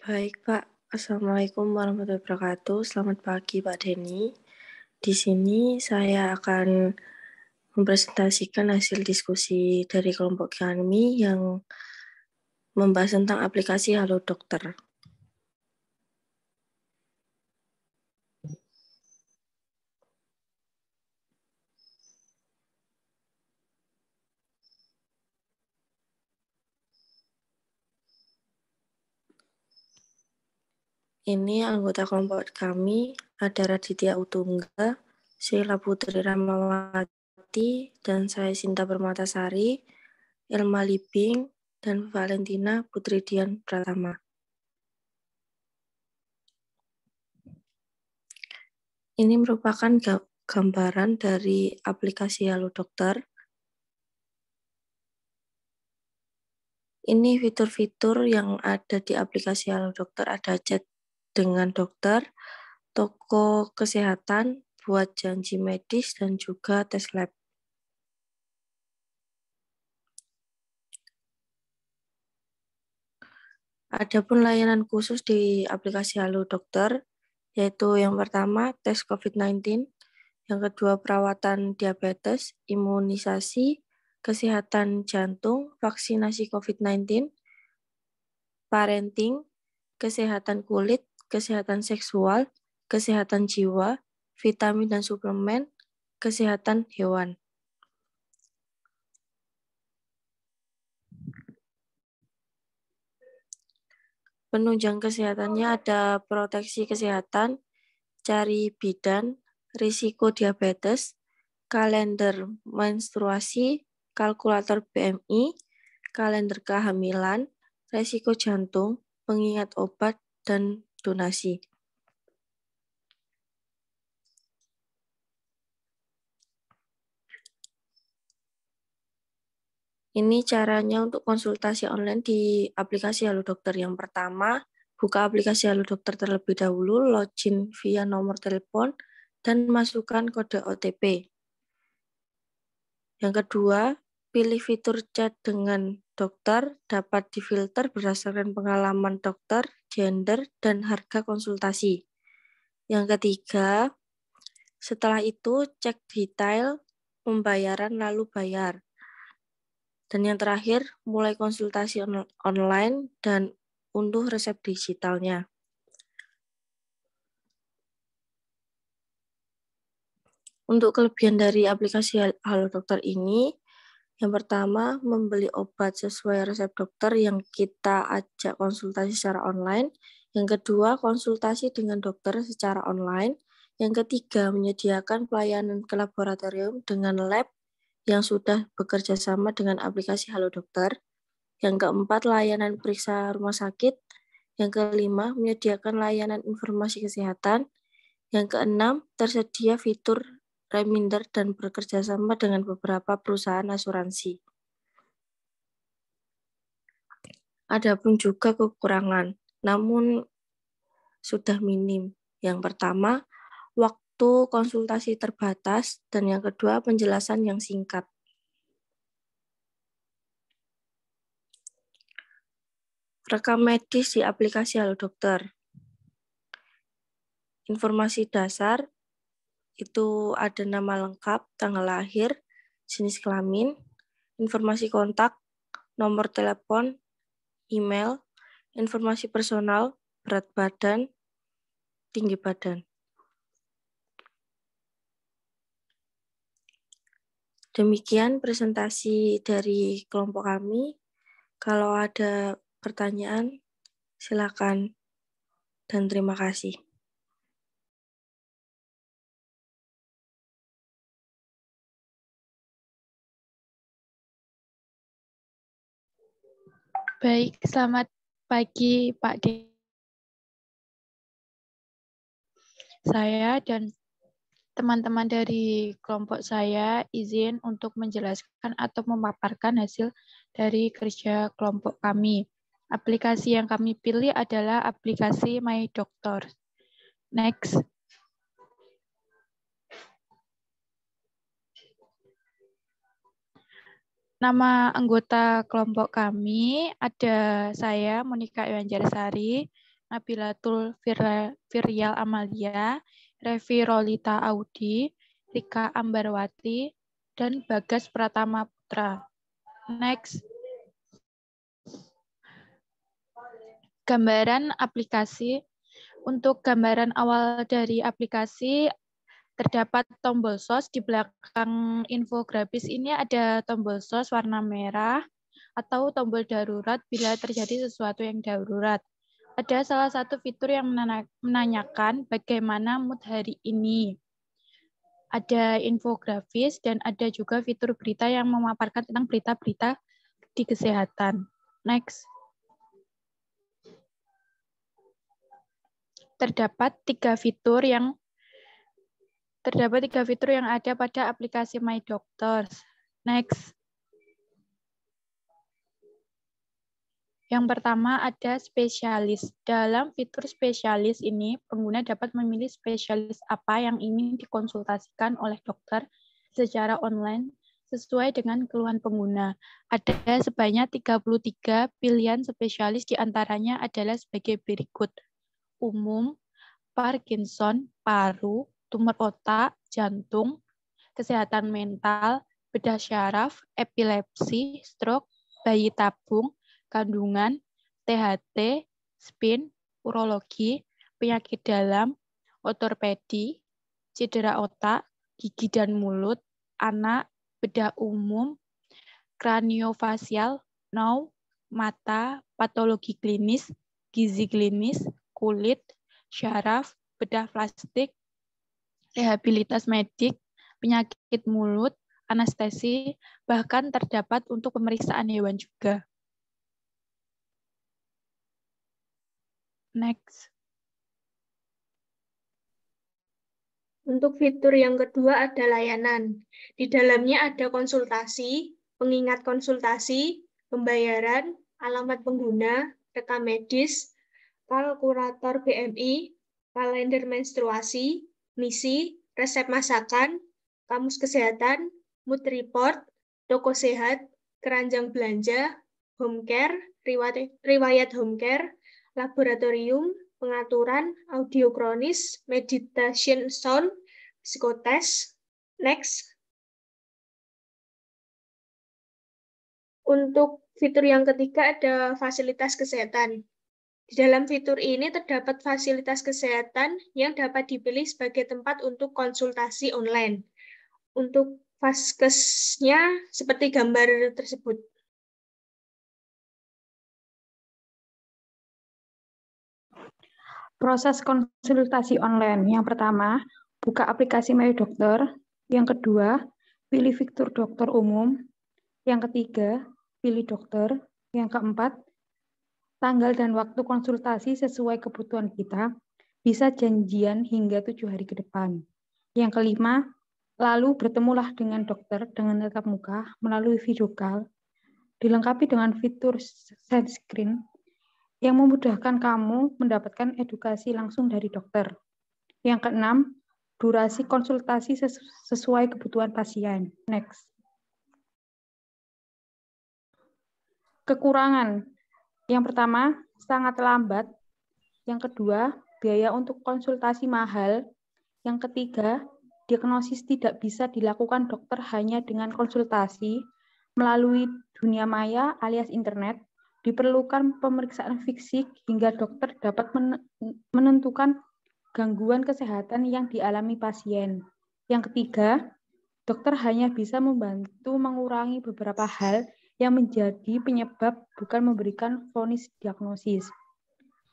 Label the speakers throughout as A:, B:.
A: Baik, Pak. Assalamualaikum warahmatullahi wabarakatuh. Selamat pagi, Pak Denny. Di sini saya akan mempresentasikan hasil diskusi dari kelompok kami yang membahas tentang aplikasi Halo Dokter. Ini anggota kelompok kami, ada Raditya Utungga, Sheila Putri Ramawati, dan saya Sinta Permatasari, Elma Libing, dan Valentina Putri Dian Pratama. Ini merupakan gambaran dari aplikasi Halo Dokter. Ini fitur-fitur yang ada di aplikasi Halo Dokter, ada chat dengan dokter, toko kesehatan, buat janji medis, dan juga tes lab. Adapun layanan khusus di aplikasi Halo Dokter, yaitu yang pertama tes COVID-19, yang kedua perawatan diabetes, imunisasi, kesehatan jantung, vaksinasi COVID-19, parenting, kesehatan kulit, kesehatan seksual, kesehatan jiwa, vitamin dan suplemen, kesehatan hewan. Penunjang kesehatannya ada proteksi kesehatan, cari bidan, risiko diabetes, kalender menstruasi, kalkulator BMI, kalender kehamilan, risiko jantung, pengingat obat, dan donasi. Ini caranya untuk konsultasi online di aplikasi Halo Dokter. Yang pertama, buka aplikasi Halo Dokter terlebih dahulu, login via nomor telepon, dan masukkan kode OTP. Yang kedua, pilih fitur chat dengan dokter, dapat difilter berdasarkan pengalaman dokter, gender, dan harga konsultasi. Yang ketiga, setelah itu cek detail pembayaran lalu bayar. Dan yang terakhir, mulai konsultasi online dan unduh resep digitalnya. Untuk kelebihan dari aplikasi Halo Dokter ini, yang pertama, membeli obat sesuai resep dokter yang kita ajak konsultasi secara online. Yang kedua, konsultasi dengan dokter secara online. Yang ketiga, menyediakan pelayanan ke laboratorium dengan lab yang sudah bekerja sama dengan aplikasi Halo Dokter. Yang keempat, layanan periksa rumah sakit. Yang kelima, menyediakan layanan informasi kesehatan. Yang keenam, tersedia fitur reminder dan bekerja sama dengan beberapa perusahaan asuransi. Adapun juga kekurangan, namun sudah minim. Yang pertama, waktu konsultasi terbatas, dan yang kedua, penjelasan yang singkat. Rekam medis di aplikasi Halo Dokter. Informasi dasar, itu ada nama lengkap, tanggal lahir, jenis kelamin, informasi kontak, nomor telepon, email, informasi personal, berat badan, tinggi badan. Demikian presentasi dari kelompok kami. Kalau ada pertanyaan, silakan dan terima kasih.
B: Baik, selamat pagi Pak D. Saya dan teman-teman dari kelompok saya izin untuk menjelaskan atau memaparkan hasil dari kerja kelompok kami. Aplikasi yang kami pilih adalah aplikasi My Doctor. Next. Nama anggota kelompok kami ada saya, Monika Iwanjarsari, Nabilatul Virial Amalia, Revi Rolita Audi, Rika Ambarwati, dan Bagas Pratama Putra. Next. Gambaran aplikasi. Untuk gambaran awal dari aplikasi, terdapat tombol SOS. Di belakang infografis ini ada tombol SOS warna merah atau tombol darurat bila terjadi sesuatu yang darurat. Ada salah satu fitur yang menanyakan bagaimana mood hari ini. Ada infografis dan ada juga fitur berita yang memaparkan tentang berita-berita di kesehatan. Next. Terdapat tiga fitur yang ada pada aplikasi My Doctors. Next. Yang pertama ada spesialis. Dalam fitur spesialis ini, pengguna dapat memilih spesialis apa yang ingin dikonsultasikan oleh dokter secara online sesuai dengan keluhan pengguna. Ada sebanyak 33 pilihan spesialis, diantaranya adalah sebagai berikut. Umum, Parkinson, paru, tumor otak, jantung, kesehatan mental, bedah syaraf, epilepsi, stroke, bayi tabung, kandungan, THT, spin, urologi, penyakit dalam, ortopedi, cedera otak, gigi dan mulut, anak, bedah umum, kraniofasial, now, mata, patologi klinis, gizi klinis, kulit, syaraf, bedah plastik, rehabilitas medik, penyakit mulut, anestesi, bahkan terdapat untuk pemeriksaan hewan juga. Next.
A: Untuk fitur yang kedua ada layanan. Di dalamnya ada konsultasi, pengingat konsultasi, pembayaran, alamat pengguna, rekam medis, kalkulator BMI, kalender menstruasi, misi, resep masakan, kamus kesehatan, mood report, toko sehat, keranjang belanja, home care, riwayat home care, laboratorium, pengaturan, audio kronis, meditation sound, psikotes. Next. Untuk fitur yang ketiga ada fasilitas kesehatan. Di dalam fitur ini terdapat fasilitas kesehatan yang dapat dipilih sebagai tempat untuk konsultasi online. Untuk vaskesnya seperti gambar tersebut.
C: Proses konsultasi online. Yang pertama, buka aplikasi My Doctor. Yang kedua, pilih fitur dokter umum. Yang ketiga, pilih dokter. Yang keempat, tanggal dan waktu konsultasi sesuai kebutuhan kita, bisa janjian hingga 7 hari ke depan. Yang kelima, lalu bertemulah dengan dokter dengan tatap muka melalui video call, dilengkapi dengan fitur send screen yang memudahkan kamu mendapatkan edukasi langsung dari dokter. Yang keenam, durasi konsultasi sesuai kebutuhan pasien. Next. Kekurangan. Yang pertama, sangat lambat. Yang kedua, biaya untuk konsultasi mahal. Yang ketiga, diagnosis tidak bisa dilakukan dokter hanya dengan konsultasi melalui dunia maya alias internet. Diperlukan pemeriksaan fisik hingga dokter dapat menentukan gangguan kesehatan yang dialami pasien. Yang ketiga, dokter hanya bisa membantu mengurangi beberapa hal yang menjadi penyebab, bukan memberikan vonis diagnosis.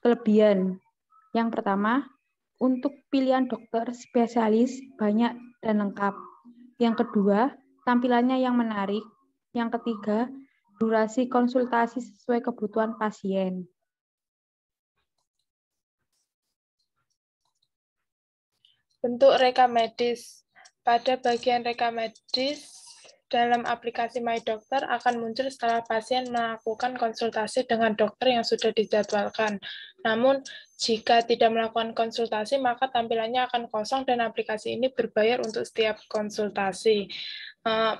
C: Kelebihan. Yang pertama, untuk pilihan dokter spesialis banyak dan lengkap. Yang kedua, tampilannya yang menarik. Yang ketiga, durasi konsultasi sesuai kebutuhan pasien.
D: Bentuk rekam medis. Pada bagian rekam medis, dalam aplikasi My Doctor akan muncul setelah pasien melakukan konsultasi dengan dokter yang sudah dijadwalkan. Namun, jika tidak melakukan konsultasi, maka tampilannya akan kosong dan aplikasi ini berbayar untuk setiap konsultasi.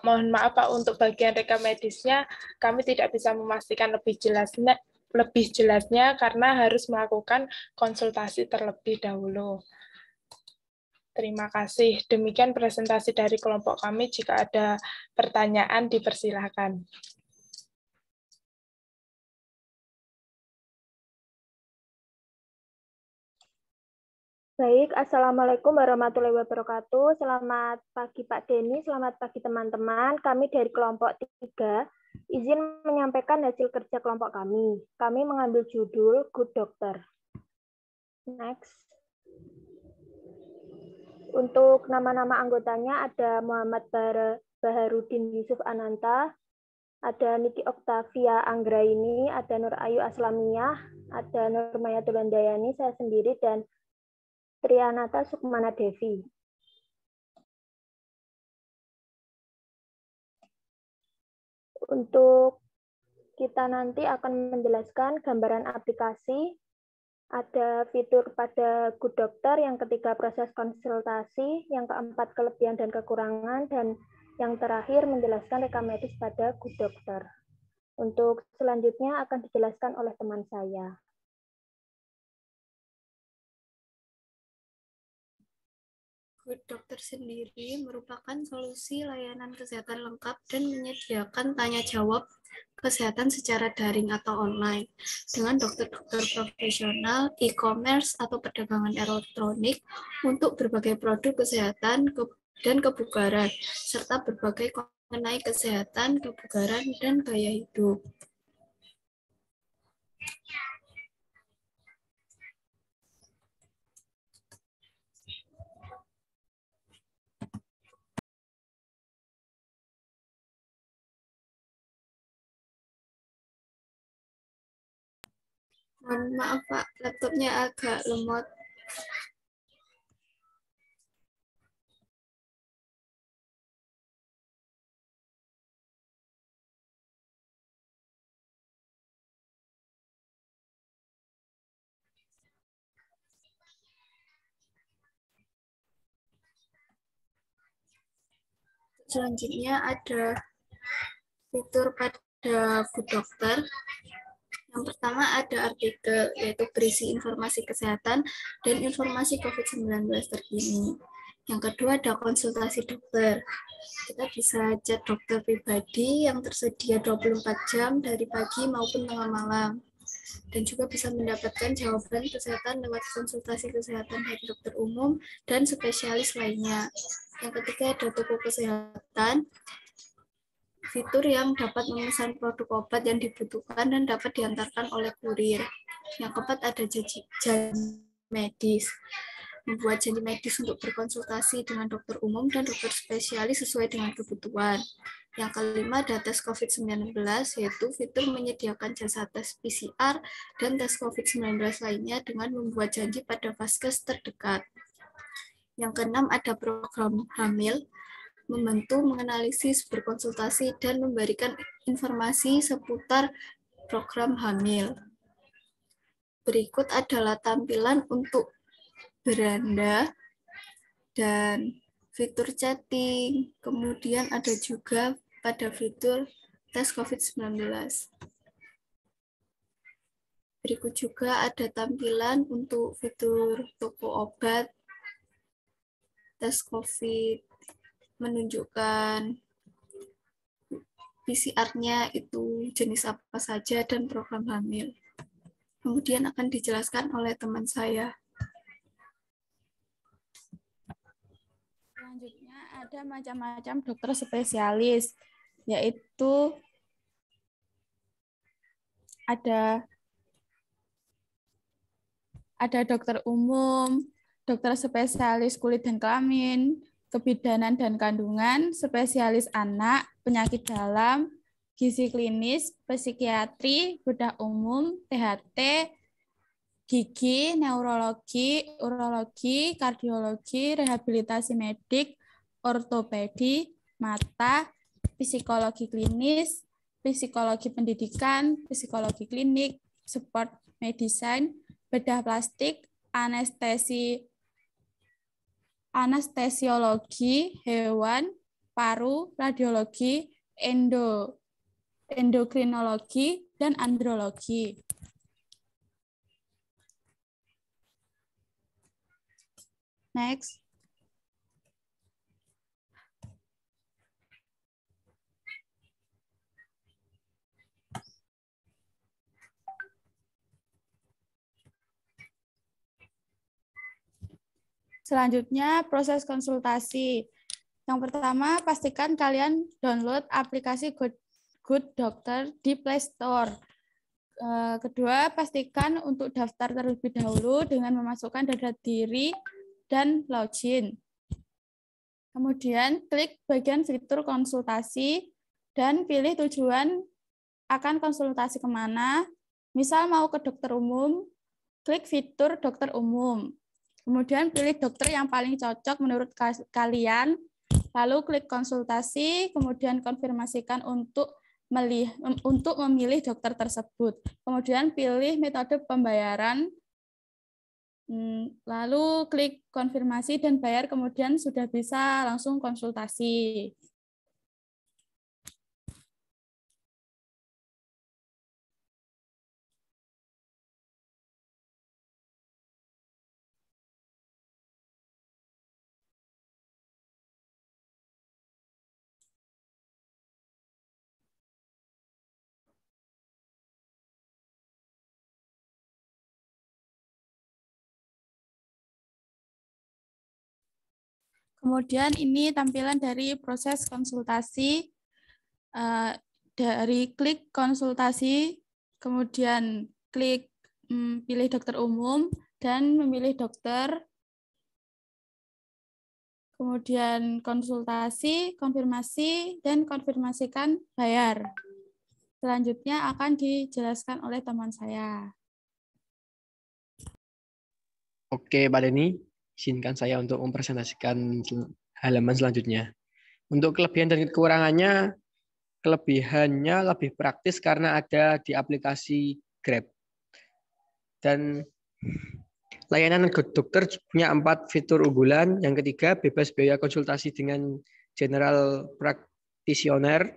D: Mohon maaf Pak, untuk bagian rekam medisnya kami tidak bisa memastikan lebih jelas. lebih jelasnya karena harus melakukan konsultasi terlebih dahulu. Terima kasih. Demikian presentasi dari kelompok kami. Jika ada pertanyaan, dipersilahkan.
E: Baik, Assalamualaikum warahmatullahi wabarakatuh. Selamat pagi Pak Denny, selamat pagi teman-teman. Kami dari kelompok 3 izin menyampaikan hasil kerja kelompok kami. Kami mengambil judul Good Doctor. Next. Untuk nama-nama anggotanya ada Muhammad Baharudin Yusuf Ananta, ada Niki Oktavia Anggraini, ada Nur Ayu Aslamiyah, ada Nur Maya Tulandayani, saya sendiri, dan Trianata Sukmana Devi. Untuk kita nanti akan menjelaskan gambaran aplikasi, ada fitur pada Good Doctor, yang ketiga proses konsultasi, yang keempat kelebihan dan kekurangan, dan yang terakhir menjelaskan rekam medis pada Good Doctor. Untuk selanjutnya akan dijelaskan oleh teman saya.
F: Good Doctor sendiri merupakan solusi layanan kesehatan lengkap dan menyediakan tanya-jawab kesehatan secara daring atau online dengan dokter-dokter profesional, e-commerce, atau perdagangan elektronik untuk berbagai produk kesehatan dan kebugaran, serta berbagai mengenai kesehatan, kebugaran, dan gaya hidup. Mohon maaf Pak, laptopnya agak lemot. Selanjutnya ada fitur pada Good Doctor. Yang pertama ada artikel, yaitu berisi informasi kesehatan dan informasi COVID-19 terkini. Yang kedua ada konsultasi dokter. Kita bisa chat dokter pribadi yang tersedia 24 jam dari pagi maupun tengah malam. Dan juga bisa mendapatkan jawaban kesehatan lewat konsultasi kesehatan dari dokter umum dan spesialis lainnya. Yang ketiga ada toko kesehatan. Fitur yang dapat memesan produk obat yang dibutuhkan dan dapat diantarkan oleh kurir. Yang keempat ada janji medis. Membuat janji medis untuk berkonsultasi dengan dokter umum dan dokter spesialis sesuai dengan kebutuhan. Yang kelima ada tes COVID-19, yaitu fitur menyediakan jasa tes PCR dan tes COVID-19 lainnya dengan membuat janji pada vaskes terdekat. Yang keenam ada program hamil, membantu menganalisis, berkonsultasi, dan memberikan informasi seputar program hamil. Berikut adalah tampilan untuk beranda dan fitur chatting. Kemudian ada juga pada fitur tes COVID-19. Berikut juga ada tampilan untuk fitur toko obat, tes COVID, menunjukkan PCR-nya itu jenis apa saja dan program hamil. Kemudian akan dijelaskan oleh teman saya.
B: Selanjutnya ada macam-macam dokter spesialis, yaitu ada dokter umum, dokter spesialis kulit dan kelamin, kebidanan dan kandungan, spesialis anak, penyakit dalam, gizi klinis, psikiatri, bedah umum, THT, gigi, neurologi, urologi, kardiologi, rehabilitasi medik, ortopedi, mata, psikologi klinis, psikologi pendidikan, psikologi klinik, sport medicine, bedah plastik, anestesiologi hewan, paru, radiologi,
G: endokrinologi, dan andrologi. Next. Selanjutnya, proses konsultasi. Yang pertama, pastikan kalian download aplikasi Good Doctor di Play Store. Kedua, pastikan untuk daftar terlebih dahulu dengan memasukkan data diri dan login. Kemudian, klik bagian fitur konsultasi dan pilih tujuan akan konsultasi kemana. Misal mau ke dokter umum, klik fitur dokter umum. Kemudian pilih dokter yang paling cocok menurut kalian, lalu klik konsultasi, kemudian konfirmasikan untuk memilih dokter tersebut. Kemudian pilih metode pembayaran, lalu klik konfirmasi dan bayar, kemudian sudah bisa langsung konsultasi. Kemudian ini tampilan dari proses konsultasi, dari klik konsultasi, kemudian klik pilih dokter umum, dan memilih dokter, kemudian konsultasi, konfirmasi, dan konfirmasikan bayar. Selanjutnya akan dijelaskan oleh teman saya.
H: Oke, Pak Denny. Izinkan saya untuk mempresentasikan halaman selanjutnya. Untuk kelebihan dan kekurangannya, kelebihannya lebih praktis karena ada di aplikasi Grab. Dan layanan Good Doctor punya 4 fitur unggulan. Yang ketiga, bebas biaya konsultasi dengan general practitioner.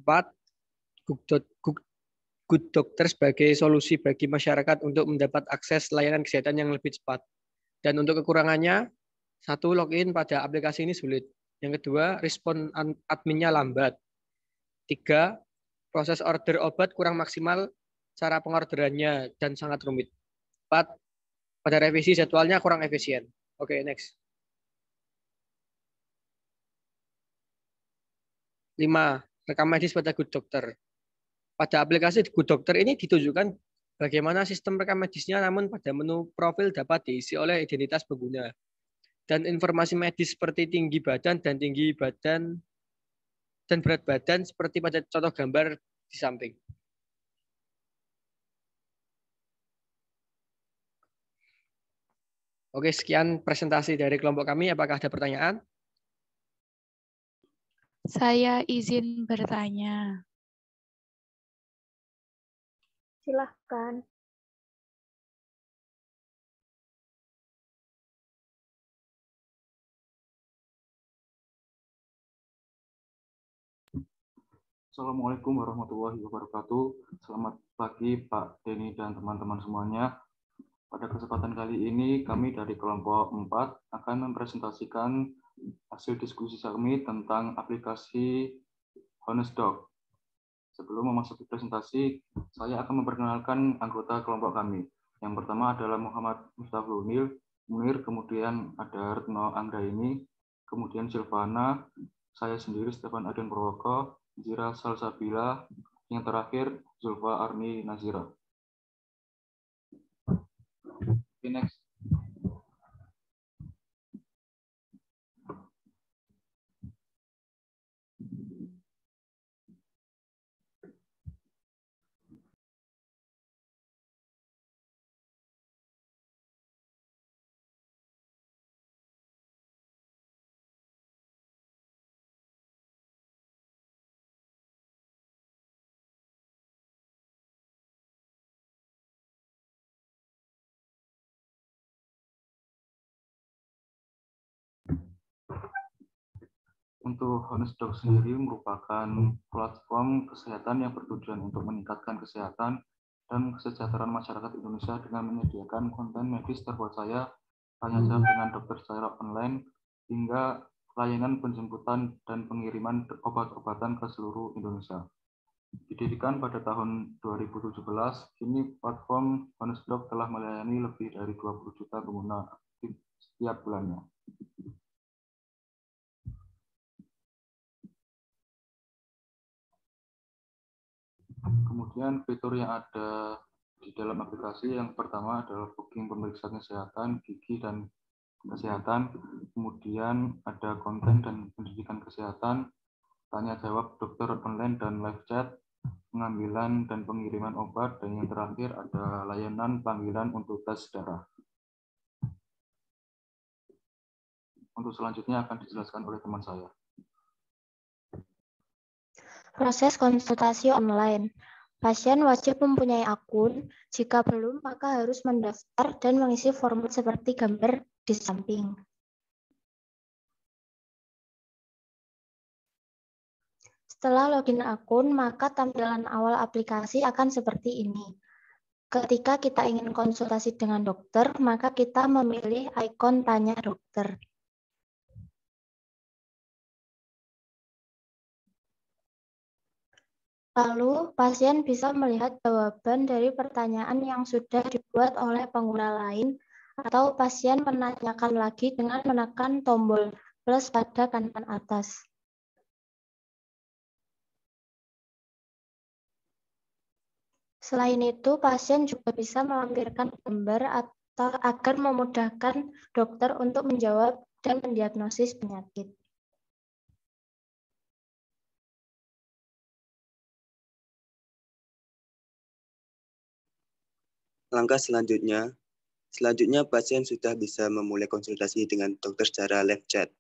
H: 4, Good Doctor sebagai solusi bagi masyarakat untuk mendapat akses layanan kesehatan yang lebih cepat. Dan untuk kekurangannya, 1, login pada aplikasi ini sulit. Yang kedua, respon adminnya lambat. 3, proses order obat kurang maksimal, cara pengorderannya dan sangat rumit. 4, pada revisi jadwalnya kurang efisien. Oke, next. 5, rekam medis pada Good Doctor. Pada aplikasi Good Doctor ini ditujukan bagaimana sistem rekam medisnya, namun pada menu profil dapat diisi oleh identitas pengguna. Dan informasi medis seperti tinggi badan dan berat badan seperti pada contoh gambar di samping. Oke, sekian presentasi dari kelompok kami. Apakah ada pertanyaan?
B: Saya izin bertanya.
E: Silahkan.
I: Assalamualaikum warahmatullahi wabarakatuh. Selamat pagi Pak Denny dan teman-teman semuanya. Pada kesempatan kali ini kami dari kelompok 4 akan mempresentasikan hasil diskusi kami tentang aplikasi HonestDoc. Sebelum memasuki presentasi, saya akan memperkenalkan anggota kelompok kami. Yang pertama adalah Muhammad Miftahul Munir, kemudian ada Retno Anggraini, kemudian Silvana, saya sendiri Stefan Adrian Purwoko, Zira Salsabila, yang terakhir Zulfa Arni Nazira. Okay, next. Untuk Honestdoc sendiri merupakan platform kesehatan yang bertujuan untuk meningkatkan kesehatan dan kesejahteraan masyarakat Indonesia dengan menyediakan konten medis terpercaya, tanya jawab dengan dokter secara online, hingga layanan penjemputan dan pengiriman obat-obatan ke seluruh Indonesia. Didirikan pada tahun 2017, kini platform Honestdoc telah melayani lebih dari 20 juta pengguna aktif setiap bulannya. Kemudian fitur yang ada di dalam aplikasi yang pertama adalah booking pemeriksaan kesehatan, gigi dan kesehatan. Kemudian ada konten dan pendidikan kesehatan, tanya jawab dokter online dan live chat, pengambilan dan pengiriman obat, dan yang terakhir ada layanan panggilan untuk tes darah. Untuk selanjutnya akan dijelaskan oleh teman saya.
A: Proses konsultasi online. Pasien wajib mempunyai akun. Jika belum, maka harus mendaftar dan mengisi formulir seperti gambar di samping. Setelah login akun, maka tampilan awal aplikasi akan seperti ini. Ketika kita ingin konsultasi dengan dokter, maka kita memilih ikon tanya dokter. Lalu, pasien bisa melihat jawaban dari pertanyaan yang sudah dibuat oleh pengguna lain, atau pasien menanyakan lagi dengan menekan tombol plus pada kanan atas. Selain itu, pasien juga bisa melampirkan gambar atau agar memudahkan dokter untuk menjawab dan mendiagnosis penyakit.
J: Langkah selanjutnya pasien sudah bisa memulai konsultasi dengan dokter secara live chat.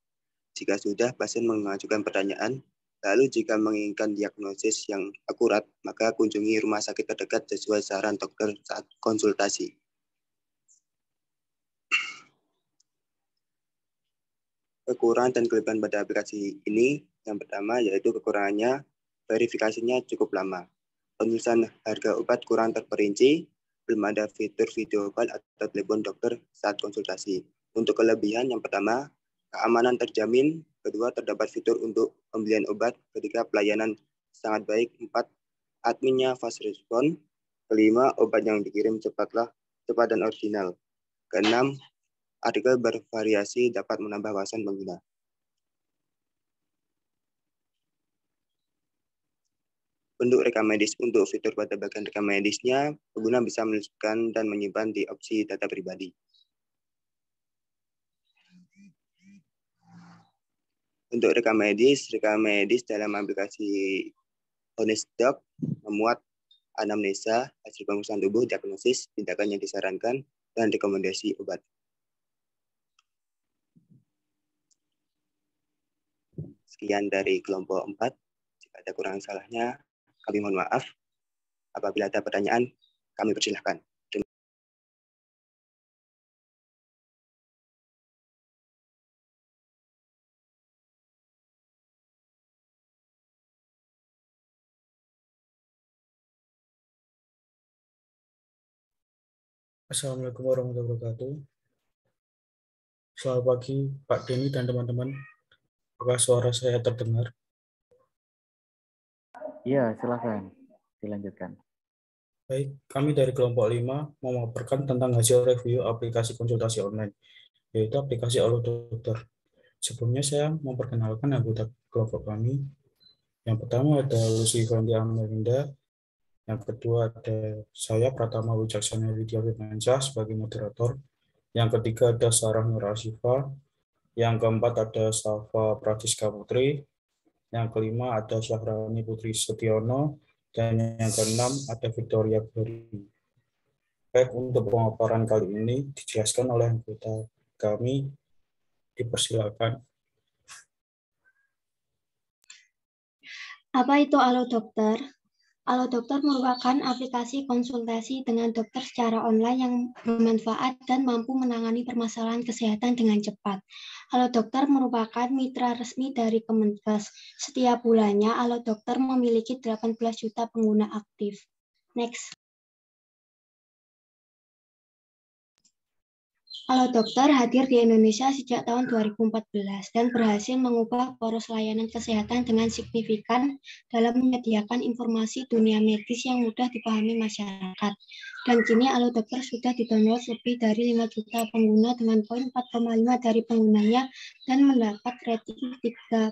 J: Jika sudah, pasien mengajukan pertanyaan, lalu jika menginginkan diagnosis yang akurat, maka kunjungi rumah sakit terdekat sesuai saran dokter saat konsultasi. Kekurangan dan kelebihan pada aplikasi ini, yang pertama yaitu kekurangannya, verifikasinya cukup lama. Penulisan harga obat kurang terperinci, belum ada fitur video call atau telepon dokter saat konsultasi. Untuk kelebihan yang pertama, keamanan terjamin. Kedua, terdapat fitur untuk pembelian obat. Ketiga, pelayanan sangat baik. 4, adminnya fast respon. Kelima, obat yang dikirim cepat dan original. Keenam, artikel bervariasi dapat menambah wawasan pengguna. Untuk rekam medis, untuk fitur pada bagian rekam medisnya, pengguna bisa menuliskan dan menyimpan di opsi data pribadi. Untuk rekam medis dalam aplikasi Honestdoc memuat anamnesa, hasil pemeriksaan tubuh, diagnosis, tindakan yang disarankan, dan rekomendasi obat. Sekian dari kelompok 4. Jika ada kurang salahnya, kami mohon maaf. Apabila ada pertanyaan, kami persilahkan.
K: Assalamualaikum warahmatullahi wabarakatuh. Selamat pagi Pak Denny dan teman-teman. Apakah suara saya terdengar?
L: Iya, silakan. Dilanjutkan.
K: Baik, kami dari kelompok 5 memaparkan tentang hasil review aplikasi konsultasi online, yaitu aplikasi Halo Dokter. Sebelumnya saya memperkenalkan anggota kelompok kami. Yang pertama ada Lucy Vandia Amarinda. Yang kedua ada saya, Pratama Wijaksana Widya Firmansyah sebagai moderator. Yang ketiga ada Sarah Nur Asifa. Yang keempat ada Safa Pratiska Putri. Yang kelima ada Syahrani Putri Setiono. Dan yang keenam ada Victoria Gori. Baik, untuk pemaparan kali ini dijelaskan oleh anggota kami. Dipersilakan.
M: Apa itu Halo Dokter? Dokter merupakan aplikasi konsultasi dengan dokter secara online yang bermanfaat dan mampu menangani permasalahan kesehatan dengan cepat. Dokter merupakan mitra resmi dari Kemenkes. Setiap bulannya, Dokter memiliki 18 juta pengguna aktif. Next. Dokter hadir di Indonesia sejak tahun 2014 dan berhasil mengubah poros layanan kesehatan dengan signifikan dalam menyediakan informasi dunia medis yang mudah dipahami masyarakat. Dan kini Dokter sudah didownload lebih dari 5 juta pengguna dengan poin 4,5 dari penggunanya dan mendapat rating 3+.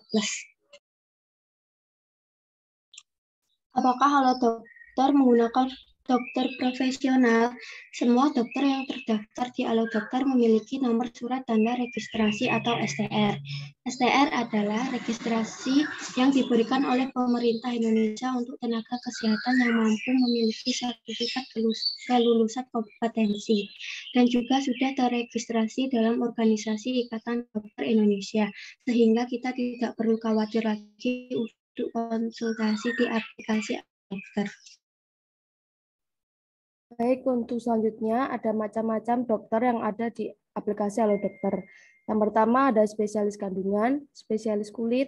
M: Apakah Dokter menggunakan dokter profesional? Semua dokter yang terdaftar di Dokter memiliki nomor surat tanda registrasi atau STR. STR adalah registrasi yang diberikan oleh pemerintah Indonesia untuk tenaga kesehatan yang mampu memiliki sertifikat kelulusan kompetensi dan juga sudah terregistrasi dalam organisasi Ikatan Dokter Indonesia, sehingga kita tidak perlu khawatir lagi untuk konsultasi di aplikasi Dokter.
A: Baik, untuk selanjutnya ada macam-macam dokter yang ada di aplikasi Dokter. Yang pertama ada spesialis kandungan, spesialis kulit,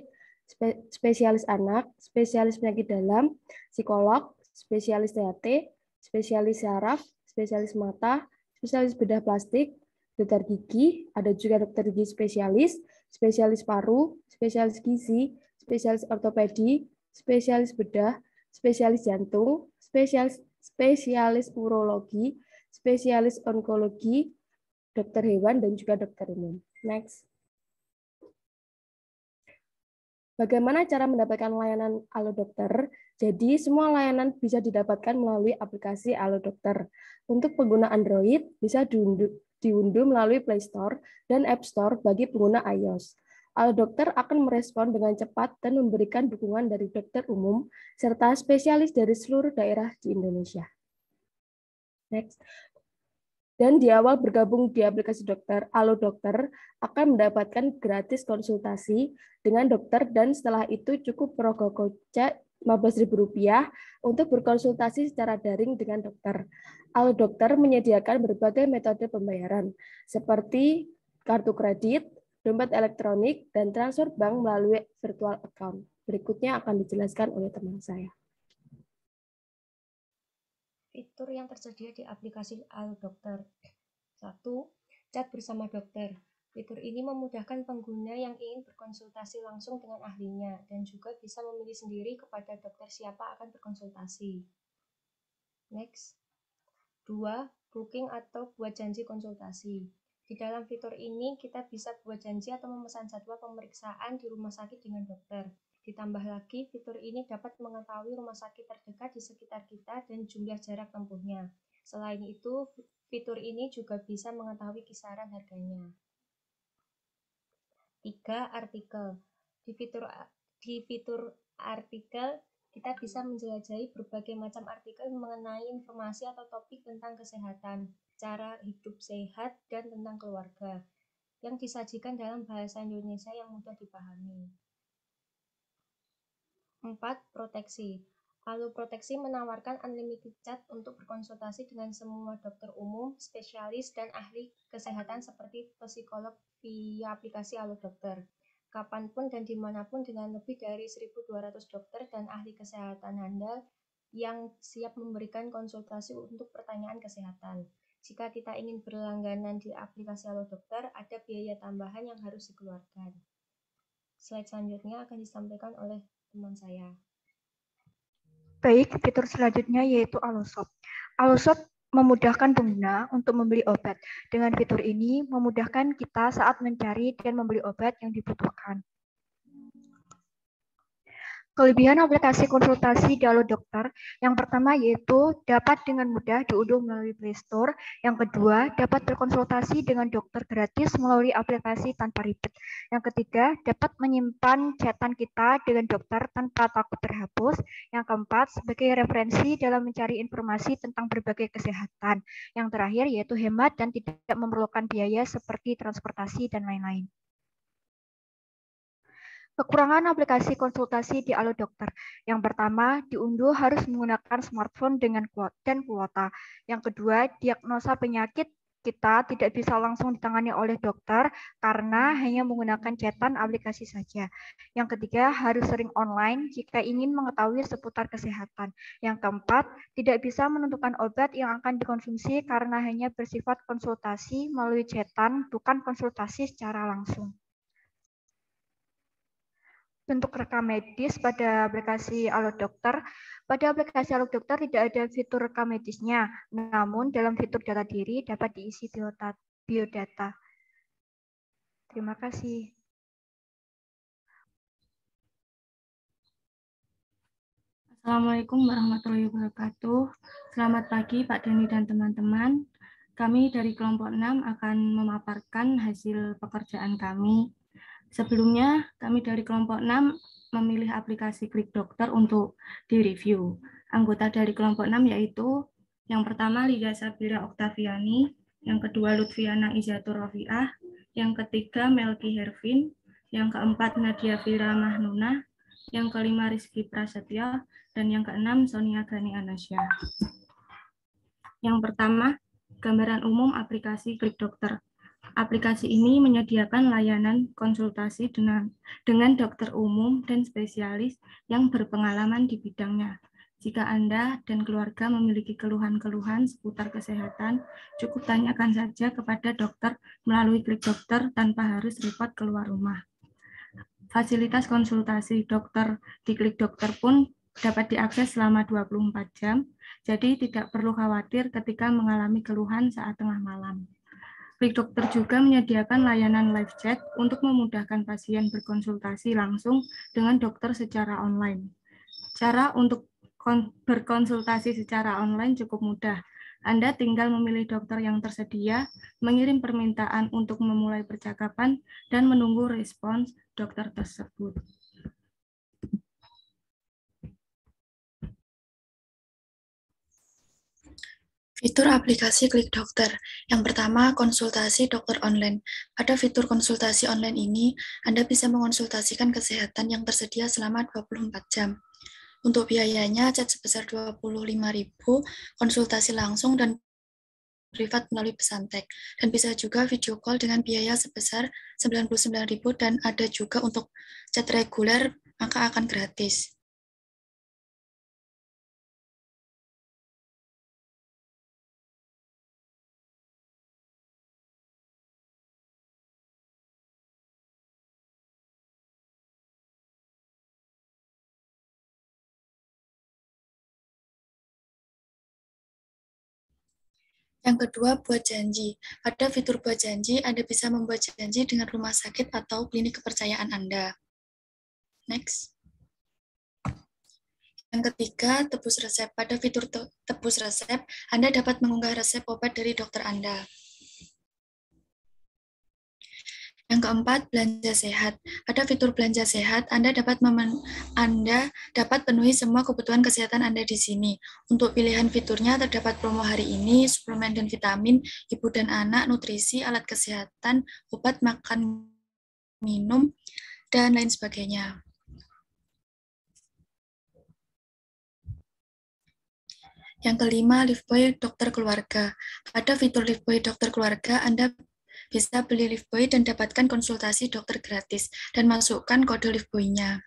A: spesialis anak, spesialis penyakit dalam, psikolog, spesialis THT, spesialis saraf, spesialis mata, spesialis bedah plastik, dokter gigi, ada juga dokter gigi spesialis, spesialis paru, spesialis gizi, spesialis ortopedi, spesialis bedah, spesialis jantung, spesialis urologi, spesialis onkologi, dokter hewan, dan juga dokter umum. Next. Bagaimana cara mendapatkan layanan Dokter? Jadi, semua layanan bisa didapatkan melalui aplikasi Dokter. Untuk pengguna Android, bisa diunduh melalui Play Store dan App Store bagi pengguna iOS. Dokter akan merespon dengan cepat dan memberikan dukungan dari dokter umum serta spesialis dari seluruh daerah di Indonesia. Next. Dan di awal bergabung di aplikasi Dokter, Dokter akan mendapatkan gratis konsultasi dengan dokter dan setelah itu cukup merogoh kocek Rp15.000 untuk berkonsultasi secara daring dengan dokter. Dokter menyediakan berbagai metode pembayaran seperti kartu kredit, dompet elektronik, dan transfer bank melalui virtual account. Berikutnya akan dijelaskan oleh teman saya.
N: Fitur yang tersedia di aplikasi Dokter. 1. Chat bersama dokter. Fitur ini memudahkan pengguna yang ingin berkonsultasi langsung dengan ahlinya dan juga bisa memilih sendiri kepada dokter siapa akan berkonsultasi. Next. 2. Booking atau buat janji konsultasi. Di dalam fitur ini, kita bisa buat janji atau memesan jadwal pemeriksaan di rumah sakit dengan dokter. Ditambah lagi, fitur ini dapat mengetahui rumah sakit terdekat di sekitar kita dan jumlah jarak tempuhnya. Selain itu, fitur ini juga bisa mengetahui kisaran harganya. 3. Artikel. Di fitur artikel, kita bisa menjelajahi berbagai macam artikel mengenai informasi atau topik tentang kesehatan, cara hidup sehat, dan tentang keluarga, yang disajikan dalam bahasa Indonesia yang mudah dipahami. 4. Proteksi. Proteksi menawarkan unlimited chat untuk berkonsultasi dengan semua dokter umum, spesialis, dan ahli kesehatan seperti psikolog via aplikasi Dokter. Kapanpun dan dimanapun dengan lebih dari 1.200 dokter dan ahli kesehatan handal yang siap memberikan konsultasi untuk pertanyaan kesehatan. Jika kita ingin berlangganan di aplikasi Dokter, ada biaya tambahan yang harus dikeluarkan. Slide selanjutnya akan disampaikan oleh teman saya.
O: Baik, fitur selanjutnya yaitu AloShop. AloShop memudahkan pengguna untuk membeli obat. Dengan fitur ini, memudahkan kita saat mencari dan membeli obat yang dibutuhkan. Kelebihan aplikasi konsultasi di Dokter, yang pertama yaitu dapat dengan mudah diunduh melalui Play Store. Yang kedua, dapat berkonsultasi dengan dokter gratis melalui aplikasi tanpa ribet. Yang ketiga, dapat menyimpan chatan kita dengan dokter tanpa takut terhapus. Yang keempat, sebagai referensi dalam mencari informasi tentang berbagai kesehatan. Yang terakhir yaitu hemat dan tidak memerlukan biaya seperti transportasi dan lain-lain. Kekurangan aplikasi konsultasi di Halo Dokter. Yang pertama, diunduh harus menggunakan smartphone dengan kuota. Yang kedua, diagnosa penyakit kita tidak bisa langsung ditangani oleh dokter karena hanya menggunakan chatan aplikasi saja. Yang ketiga, harus sering online jika ingin mengetahui seputar kesehatan. Yang keempat, tidak bisa menentukan obat yang akan dikonsumsi karena hanya bersifat konsultasi melalui chatan, bukan konsultasi secara langsung. Bentuk rekam medis pada aplikasi Halo Dokter. Pada aplikasi Halo Dokter tidak ada fitur rekam medisnya, namun dalam fitur data diri dapat diisi biodata. Terima kasih.
P: Assalamualaikum warahmatullahi wabarakatuh. Selamat pagi Pak Deni dan teman-teman. Kami dari kelompok 6 akan memaparkan hasil pekerjaan kami. Sebelumnya, kami dari kelompok 6 memilih aplikasi Klik Dokter untuk direview. Anggota dari kelompok 6 yaitu yang pertama Lydia Sabira Oktaviani, yang kedua Lutfiana Izatur Rofiah, yang ketiga Melki Hervin, yang keempat Nadia Fira Mahnuna, yang kelima Rizky Prasetya, dan yang keenam Sonia Gani Anasya. Yang pertama, gambaran umum aplikasi Klik Dokter. Aplikasi ini menyediakan layanan konsultasi dengan dokter umum dan spesialis yang berpengalaman di bidangnya. Jika Anda dan keluarga memiliki keluhan-keluhan seputar kesehatan, cukup tanyakan saja kepada dokter melalui Klik Dokter tanpa harus repot keluar rumah. Fasilitas konsultasi dokter di Klik Dokter pun dapat diakses selama 24 jam, jadi tidak perlu khawatir ketika mengalami keluhan saat tengah malam. Klik Dokter juga menyediakan layanan live chat untuk memudahkan pasien berkonsultasi langsung dengan dokter secara online. Cara untuk berkonsultasi secara online cukup mudah. Anda tinggal memilih dokter yang tersedia, mengirim permintaan untuk memulai percakapan, dan menunggu respons dokter tersebut.
F: Fitur aplikasi Klik Dokter. Yang pertama, konsultasi dokter online. Pada fitur konsultasi online ini, Anda bisa mengonsultasikan kesehatan yang tersedia selama 24 jam. Untuk biayanya, chat sebesar 25.000, konsultasi langsung dan privat melalui pesan teks. Dan bisa juga video call dengan biaya sebesar 99.000 dan ada juga untuk chat reguler, maka akan gratis. Yang kedua, buat janji. Pada fitur buat janji, Anda bisa membuat janji dengan rumah sakit atau klinik kepercayaan Anda. Next. Yang ketiga, tebus resep. Pada fitur tebus resep, Anda dapat mengunggah resep obat dari dokter Anda. Yang keempat, belanja sehat. Pada fitur belanja sehat, Anda dapat penuhi semua kebutuhan kesehatan Anda di sini. Untuk pilihan fiturnya terdapat promo hari ini, suplemen dan vitamin, ibu dan anak, nutrisi, alat kesehatan, obat, makan, minum, dan lain sebagainya. Yang kelima, Liveboy Dokter Keluarga. Pada fitur Liveboy Dokter Keluarga, Anda bisa beli Liveboy dan dapatkan konsultasi dokter gratis dan masukkan kode Liveboy-nya.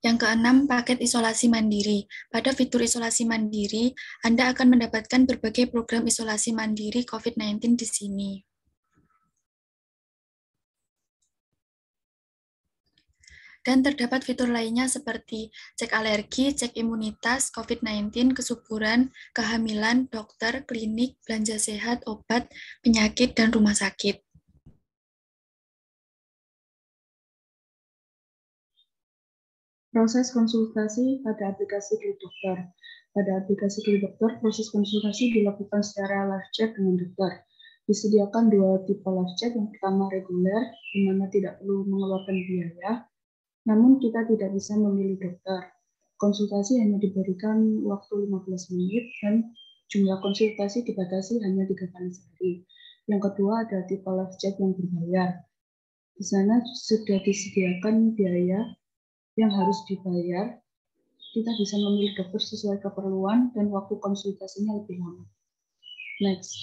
F: Yang keenam, paket isolasi mandiri. Pada fitur isolasi mandiri, Anda akan mendapatkan berbagai program isolasi mandiri COVID-19 di sini. Dan terdapat fitur lainnya seperti cek alergi, cek imunitas, COVID-19, kesuburan, kehamilan, dokter, klinik, belanja sehat, obat, penyakit, dan rumah sakit.
Q: Proses konsultasi pada aplikasi Klik Dokter. Pada aplikasi Klik Dokter, proses konsultasi dilakukan secara live chat dengan dokter. Disediakan dua tipe live chat, yang pertama reguler, di mana tidak perlu mengeluarkan biaya, namun kita tidak bisa memilih dokter. Konsultasi hanya diberikan waktu 15 menit dan jumlah konsultasi dibatasi hanya 3 kali sehari. Yang kedua ada tipe live chat yang berbayar. Di sana sudah disediakan biaya yang harus dibayar. Kita bisa memilih dokter sesuai keperluan dan waktu konsultasinya lebih lama. Next.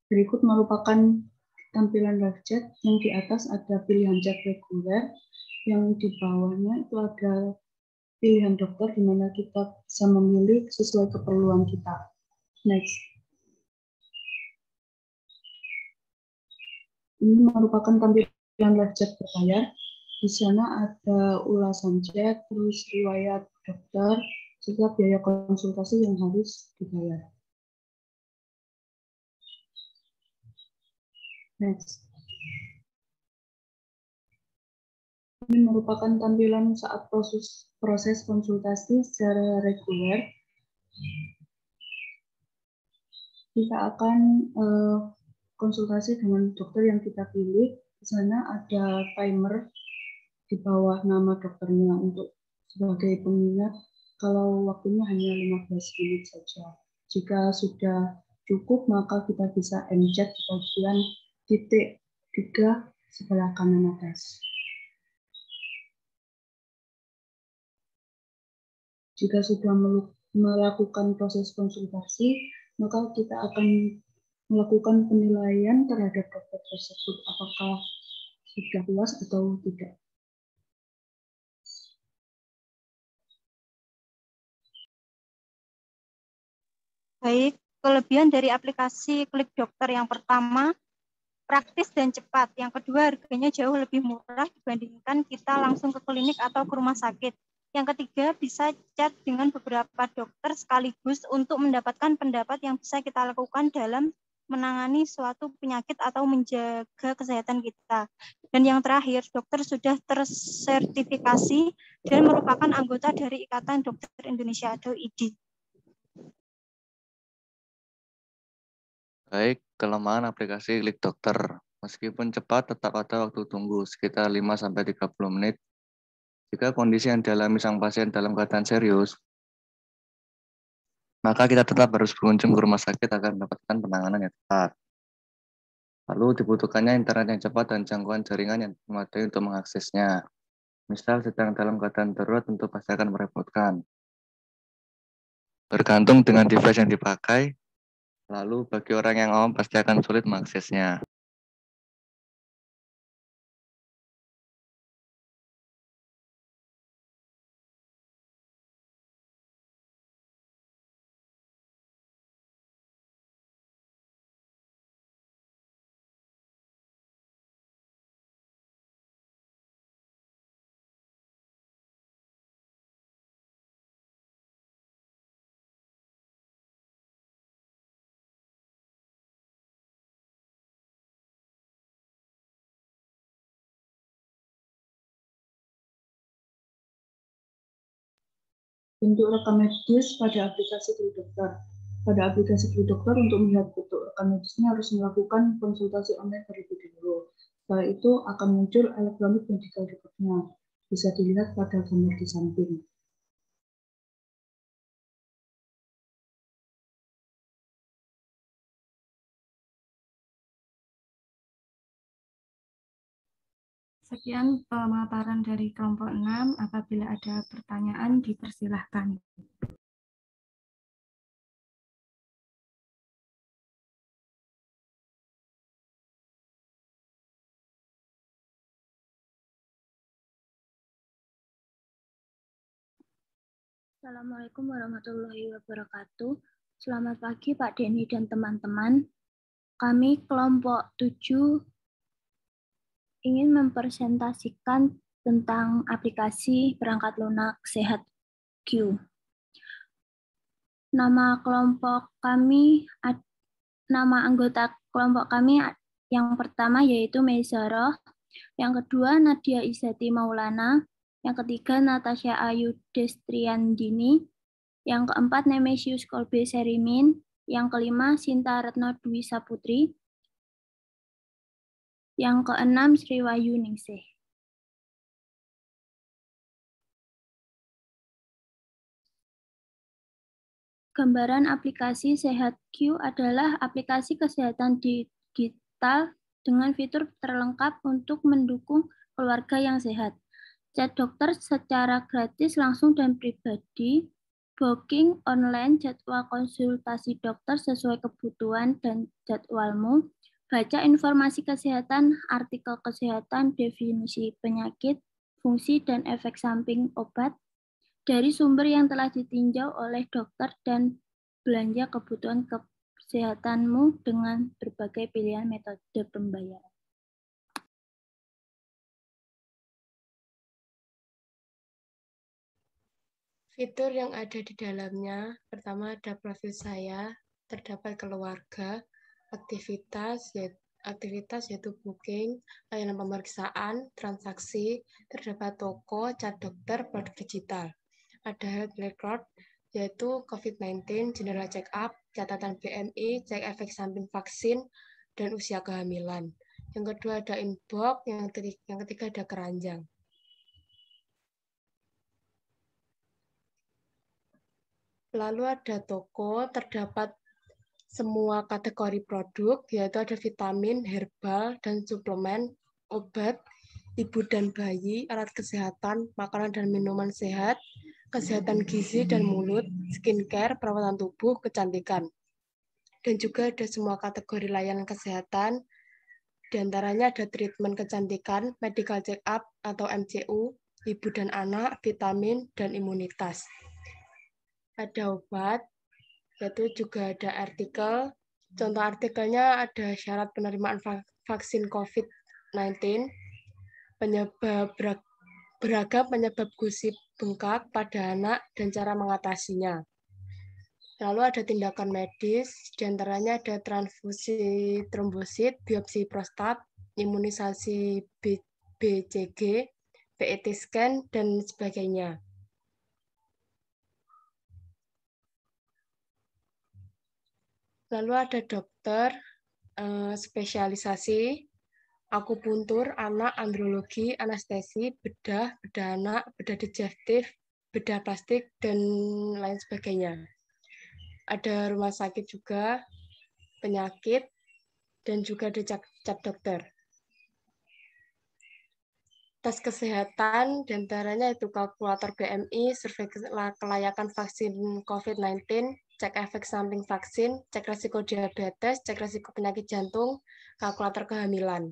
Q: Berikut merupakan tampilan live chat. Yang di atas ada pilihan chat reguler, yang di bawahnya itu ada pilihan dokter di mana kita bisa memilih sesuai keperluan kita. Next. Ini merupakan tampilan live chat berbayar. Di sana ada ulasan chat, terus riwayat dokter, serta biaya konsultasi yang harus dibayar. Next. Ini merupakan tampilan saat proses konsultasi secara reguler. Kita akan konsultasi dengan dokter yang kita pilih. Di sana ada timer di bawah nama dokternya untuk sebagai pengingat kalau waktunya hanya 15 menit saja. Jika sudah cukup, maka kita bisa end chat di bagian titik 3 sebelah kanan atas. Jika sudah melakukan proses konsultasi, maka kita akan melakukan penilaian terhadap dokter tersebut, apakah sudah puas atau tidak.
O: Baik, kelebihan dari aplikasi Klik Dokter yang pertama, praktis dan cepat. Yang kedua, harganya jauh lebih murah dibandingkan kita langsung ke klinik atau ke rumah sakit. Yang ketiga, bisa chat dengan beberapa dokter sekaligus untuk mendapatkan pendapat yang bisa kita lakukan dalam menangani suatu penyakit atau menjaga kesehatan kita. Dan yang terakhir, dokter sudah tersertifikasi dan merupakan anggota dari Ikatan Dokter Indonesia atau IDI.
R: Baik, kelemahan aplikasi Klik Dokter. Meskipun cepat, tetap ada waktu tunggu sekitar 5-30 menit. Jika kondisi yang dialami sang pasien dalam keadaan serius, maka kita tetap harus berkunjung ke rumah sakit agar mendapatkan penanganan yang tepat. Lalu dibutuhkannya internet yang cepat dan jangkauan jaringan yang memadai untuk mengaksesnya. Misal sedang dalam keadaan darurat tentu pasti akan merepotkan. Bergantung dengan device yang dipakai, lalu bagi orang yang awam pasti akan sulit mengaksesnya.
Q: Bentuk rekam medis pada aplikasi Klik Dokter. Pada aplikasi Klik Dokter, untuk melihat bentuk rekam medisnya harus melakukan konsultasi online terlebih dahulu. Setelah itu akan muncul elektronik medical record-nya. Bisa dilihat pada gambar di samping.
P: Sekian pemaparan dari kelompok 6. Apabila ada pertanyaan, dipersilahkan.
S: Assalamualaikum warahmatullahi wabarakatuh. Selamat pagi Pak Denny dan teman-teman. Kami kelompok 7 ingin mempresentasikan tentang aplikasi perangkat lunak Sehat Q. Nama anggota kelompok kami yang pertama yaitu Meizarah, yang kedua Nadia Izati Maulana, yang ketiga Natasha Ayu Destriandini, yang keempat Nemesius Kolbe Serimin, yang kelima Sinta Retno Dwi Saputri, yang keenam Sriwayu Ningsih. Gambaran aplikasi SehatQ adalah aplikasi kesehatan digital dengan fitur terlengkap untuk mendukung keluarga yang sehat. Chat dokter secara gratis langsung dan pribadi, booking online jadwal konsultasi dokter sesuai kebutuhan dan jadwalmu, baca informasi kesehatan, artikel kesehatan, definisi penyakit, fungsi dan efek samping obat, dari sumber yang telah ditinjau oleh dokter dan belanja kebutuhan kesehatanmu dengan berbagai pilihan metode pembayaran.
T: Fitur yang ada di dalamnya, pertama ada profil saya, terdapat keluarga, aktivitas yaitu booking, layanan pemeriksaan, transaksi, terdapat toko, cat dokter, produk digital. Ada health record, yaitu COVID-19, general check-up, catatan BMI, cek efek samping vaksin, dan usia kehamilan. Yang kedua ada inbox, yang ketiga ada keranjang. Lalu ada toko, terdapat semua kategori produk, yaitu ada vitamin, herbal, dan suplemen, obat, ibu dan bayi, alat kesehatan, makanan dan minuman sehat, kesehatan gizi dan mulut, skincare, perawatan tubuh, kecantikan. Dan juga ada semua kategori layanan kesehatan, diantaranya ada treatment kecantikan, medical check-up atau MCU, ibu dan anak, vitamin, dan imunitas. Ada obat, yaitu juga ada artikel. Contoh artikelnya ada syarat penerimaan vaksin COVID-19, beragam penyebab gusi bengkak pada anak, dan cara mengatasinya. Lalu ada tindakan medis, diantaranya ada transfusi trombosit, biopsi prostat, imunisasi BCG, PET scan, dan sebagainya. Lalu ada dokter spesialisasi, akupuntur, anak, andrologi, anestesi, bedah anak, bedah digestif, bedah plastik, dan lain sebagainya. Ada rumah sakit juga, penyakit, dan juga ada cap dokter. Tes kesehatan, diantaranya itu kalkulator BMI, survei kelayakan vaksin COVID-19, cek efek samping vaksin, cek resiko diabetes, cek resiko penyakit jantung, kalkulator kehamilan.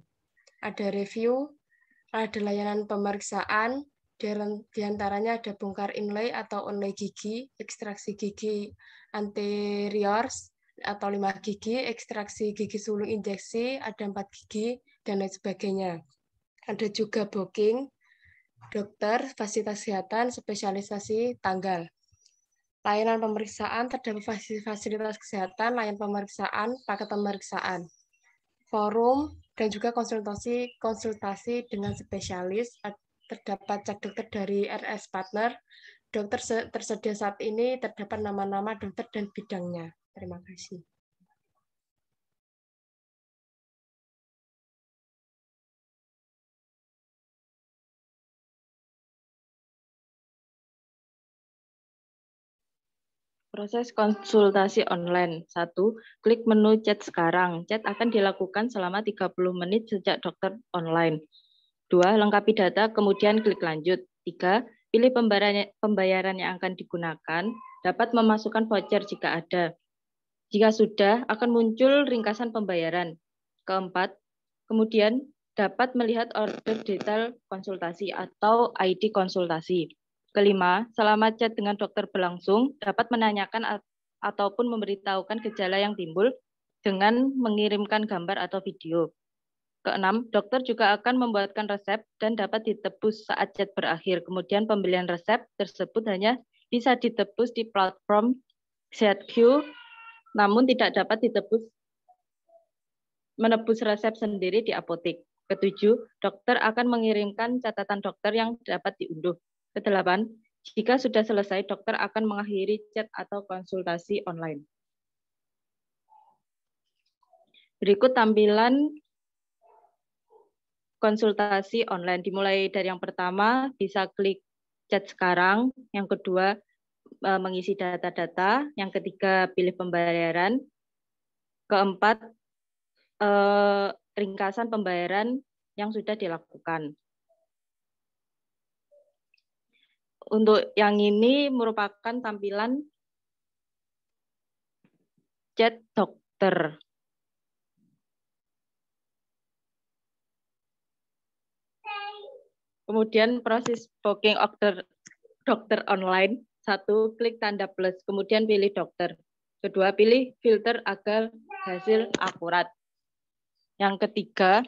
T: Ada review, ada layanan pemeriksaan, diantaranya ada bongkar inlay atau onlay gigi, ekstraksi gigi anterior atau 5 gigi, ekstraksi gigi sulung injeksi, ada 4 gigi, dan lain sebagainya. Ada juga booking, dokter, fasilitas kesehatan, spesialisasi, tanggal. Layanan pemeriksaan, terdapat fasilitas kesehatan, layanan pemeriksaan, paket pemeriksaan, forum, dan juga konsultasi dengan spesialis. Terdapat cek dokter dari RS Partner. Dokter tersedia saat ini, terdapat nama-nama dokter dan bidangnya. Terima kasih.
U: Proses konsultasi online. 1. Klik menu chat sekarang. Chat akan dilakukan selama 30 menit sejak dokter online. 2. Lengkapi data, kemudian klik lanjut. 3. Pilih pembayaran yang akan digunakan. Dapat memasukkan voucher jika ada. Jika sudah, akan muncul ringkasan pembayaran. 4. Kemudian dapat melihat order detail konsultasi atau ID konsultasi. 5. Selama chat dengan dokter berlangsung, dapat menanyakan ataupun memberitahukan gejala yang timbul dengan mengirimkan gambar atau video. 6. Dokter juga akan membuatkan resep dan dapat ditebus saat chat berakhir. Kemudian pembelian resep tersebut hanya bisa ditebus di platform SehatQ, namun tidak dapat menebus resep sendiri di apotek. 7. Dokter akan mengirimkan catatan dokter yang dapat diunduh. 8. Jika sudah selesai, dokter akan mengakhiri chat atau konsultasi online. Berikut tampilan konsultasi online. Dimulai dari yang pertama, bisa klik chat sekarang. Yang kedua, mengisi data-data. Yang ketiga, pilih pembayaran. Keempat, ringkasan pembayaran yang sudah dilakukan. Untuk yang ini merupakan tampilan chat dokter. Kemudian proses booking dokter online. 1, klik tanda plus, kemudian pilih dokter. Kedua, pilih filter agar hasil akurat. Yang ketiga,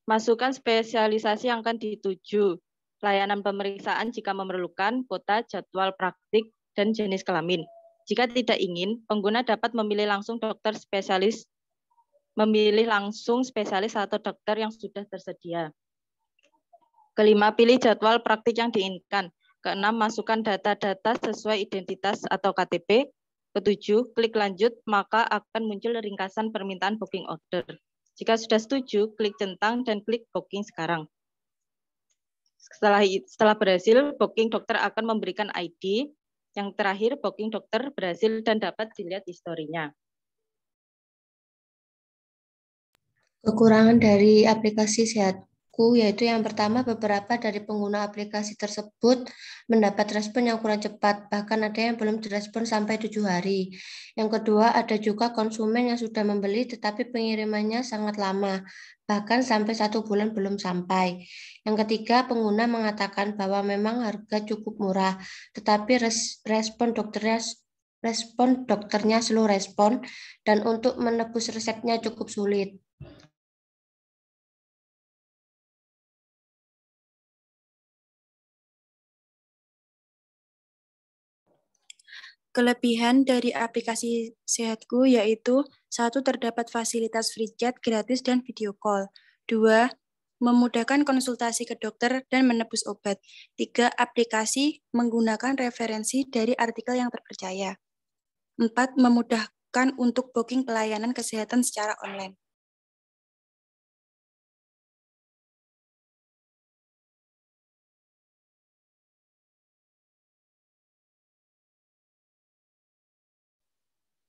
U: masukkan spesialisasi yang akan dituju, layanan pemeriksaan jika memerlukan, kota, jadwal praktik, dan jenis kelamin. Jika tidak ingin, pengguna dapat memilih langsung spesialis atau dokter yang sudah tersedia. Kelima, pilih jadwal praktik yang diinginkan. Keenam, masukkan data-data sesuai identitas atau KTP. Ketujuh, klik lanjut, maka akan muncul ringkasan permintaan booking order. Jika sudah setuju, klik centang dan klik booking sekarang. Setelah berhasil, booking dokter akan memberikan ID. Yang terakhir, booking dokter berhasil dan dapat dilihat historinya.
M: Kekurangan dari aplikasi Sehatku yaitu yang pertama, beberapa dari pengguna aplikasi tersebut mendapat respon yang kurang cepat, bahkan ada yang belum direspon sampai 7 hari. Yang kedua, ada juga konsumen yang sudah membeli tetapi pengirimannya sangat lama, bahkan sampai 1 bulan belum sampai. Yang ketiga, pengguna mengatakan bahwa memang harga cukup murah, tetapi respon dokternya slow respon dan untuk menebus resepnya cukup sulit.
C: Kelebihan dari aplikasi Sehatku yaitu 1. Terdapat fasilitas free chat gratis dan video call. 2. Memudahkan konsultasi ke dokter dan menebus obat. 3. Aplikasi menggunakan referensi dari artikel yang terpercaya. 4. Memudahkan untuk booking pelayanan kesehatan secara online.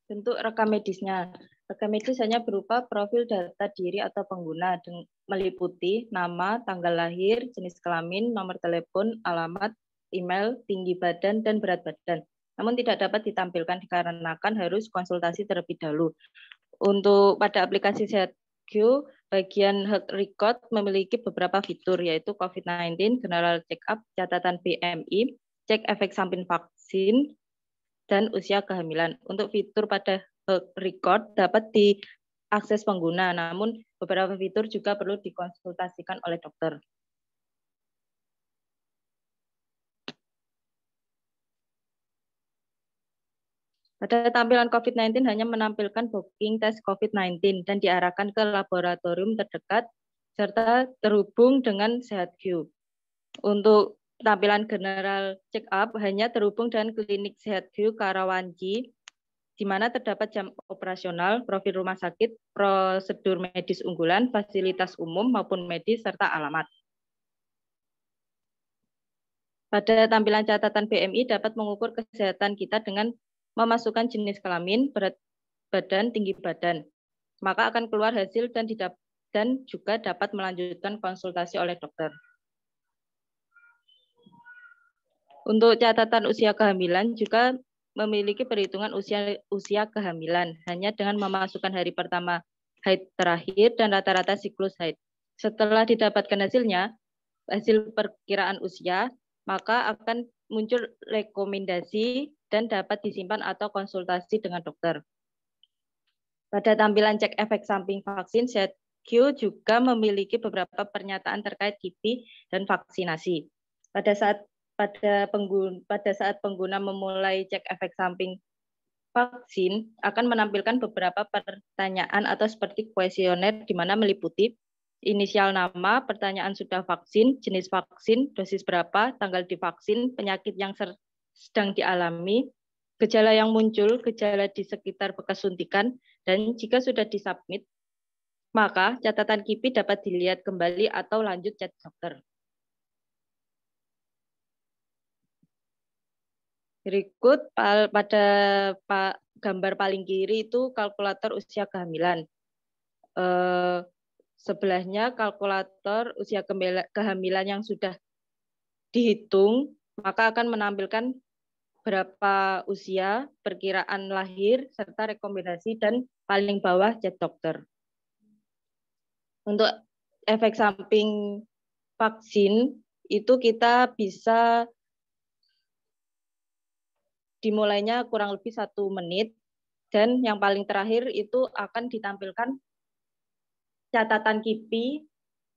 U: Bentuk rekam medisnya. Rekam medis hanya berupa profil data diri atau pengguna, meliputi nama, tanggal lahir, jenis kelamin, nomor telepon, alamat, email, tinggi badan, dan berat badan. Namun tidak dapat ditampilkan dikarenakan harus konsultasi terlebih dahulu. Untuk pada aplikasi Sehatku, bagian health record memiliki beberapa fitur, yaitu COVID-19, general check-up, catatan BMI, cek efek samping vaksin, dan usia kehamilan. Untuk fitur pada health record dapat diakses pengguna, namun beberapa fitur juga perlu dikonsultasikan oleh dokter. Pada tampilan COVID-19 hanya menampilkan booking tes COVID-19 dan diarahkan ke laboratorium terdekat serta terhubung dengan Sehatku. Untuk tampilan general check-up hanya terhubung dengan klinik Sehatku Karawanci, di mana terdapat jam operasional, profil rumah sakit, prosedur medis unggulan, fasilitas umum maupun medis, serta alamat. Pada tampilan catatan BMI dapat mengukur kesehatan kita dengan memasukkan jenis kelamin, berat badan, tinggi badan. Maka akan keluar hasil dan juga dapat melanjutkan konsultasi oleh dokter. Untuk catatan usia kehamilan juga memiliki perhitungan usia kehamilan hanya dengan memasukkan hari pertama haid terakhir dan rata-rata siklus haid. Setelah didapatkan hasil perkiraan usia, maka akan muncul rekomendasi dan dapat disimpan atau konsultasi dengan dokter. Pada tampilan cek efek samping vaksin, Sehatku juga memiliki beberapa pernyataan terkait KIPI dan vaksinasi. Pada saat pengguna memulai cek efek samping vaksin akan menampilkan beberapa pertanyaan atau seperti kuesioner di mana meliputi inisial nama, pertanyaan sudah vaksin, jenis vaksin, dosis berapa, tanggal divaksin, penyakit yang sedang dialami, gejala yang muncul, gejala di sekitar bekas suntikan, dan jika sudah disubmit, maka catatan KIPI dapat dilihat kembali atau lanjut chat dokter. Berikut pada gambar paling kiri itu kalkulator usia kehamilan. Sebelahnya kalkulator usia kehamilan yang sudah dihitung, maka akan menampilkan berapa usia, perkiraan lahir, serta rekomendasi, dan paling bawah chat dokter. Untuk efek samping vaksin, itu kita bisa dimulainya kurang lebih 1 menit, dan yang paling terakhir itu akan ditampilkan catatan KIPI